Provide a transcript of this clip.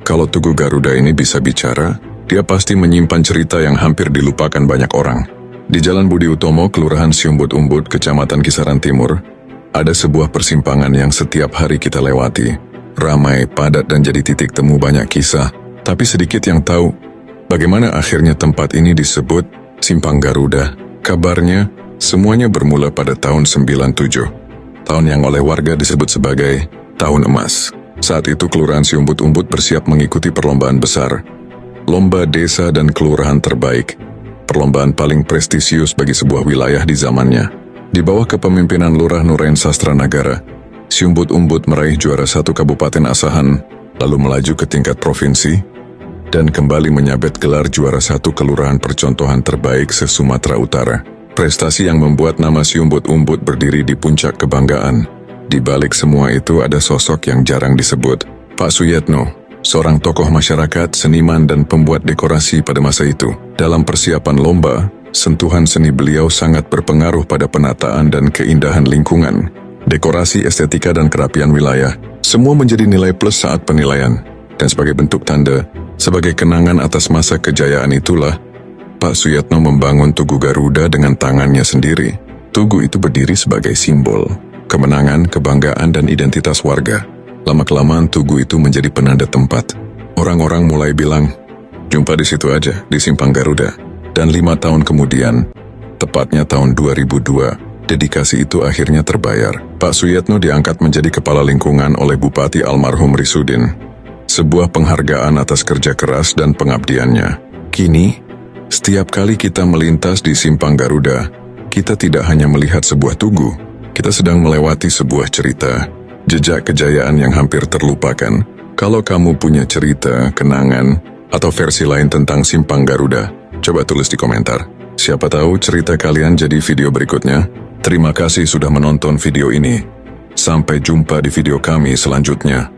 Kalau Tugu Garuda ini bisa bicara, dia pasti menyimpan cerita yang hampir dilupakan banyak orang. Di Jalan Budi Utomo, Kelurahan Siumbut-Umbut, Kecamatan Kisaran Timur, ada sebuah persimpangan yang setiap hari kita lewati. Ramai, padat, dan jadi titik temu banyak kisah, tapi sedikit yang tahu bagaimana akhirnya tempat ini disebut Simpang Garuda. Kabarnya, semuanya bermula pada tahun 97, tahun yang oleh warga disebut sebagai Tahun Emas. Saat itu Kelurahan Siumbut-Umbut bersiap mengikuti perlombaan besar, Lomba Desa dan Kelurahan Terbaik, perlombaan paling prestisius bagi sebuah wilayah di zamannya. Di bawah kepemimpinan Lurah Nurain Sastranagara, Siumbut-Umbut meraih juara 1 Kabupaten Asahan, lalu melaju ke tingkat provinsi, dan kembali menyabet gelar juara 1 Kelurahan Percontohan Terbaik se-Sumatera Utara. Prestasi yang membuat nama Siumbut-Umbut berdiri di puncak kebanggaan. Di balik semua itu ada sosok yang jarang disebut, Pak Suyatno, seorang tokoh masyarakat, seniman dan pembuat dekorasi pada masa itu. Dalam persiapan lomba, sentuhan seni beliau sangat berpengaruh pada penataan dan keindahan lingkungan. Dekorasi, estetika dan kerapian wilayah, semua menjadi nilai plus saat penilaian. Dan sebagai bentuk tanda, sebagai kenangan atas masa kejayaan itulah, Pak Suyatno membangun Tugu Garuda dengan tangannya sendiri. Tugu itu berdiri sebagai simbol kemenangan, kebanggaan, dan identitas warga. Lama-kelamaan Tugu itu menjadi penanda tempat. Orang-orang mulai bilang, jumpa di situ aja, di Simpang Garuda. Dan 5 tahun kemudian, tepatnya tahun 2002, dedikasi itu akhirnya terbayar. Pak Suyatno diangkat menjadi kepala lingkungan oleh Bupati almarhum Risudin. Sebuah penghargaan atas kerja keras dan pengabdiannya. Kini, setiap kali kita melintas di Simpang Garuda, kita tidak hanya melihat sebuah tugu, kita sedang melewati sebuah cerita, jejak kejayaan yang hampir terlupakan. Kalau kamu punya cerita, kenangan, atau versi lain tentang Simpang Garuda, coba tulis di komentar. Siapa tahu cerita kalian jadi video berikutnya. Terima kasih sudah menonton video ini. Sampai jumpa di video kami selanjutnya.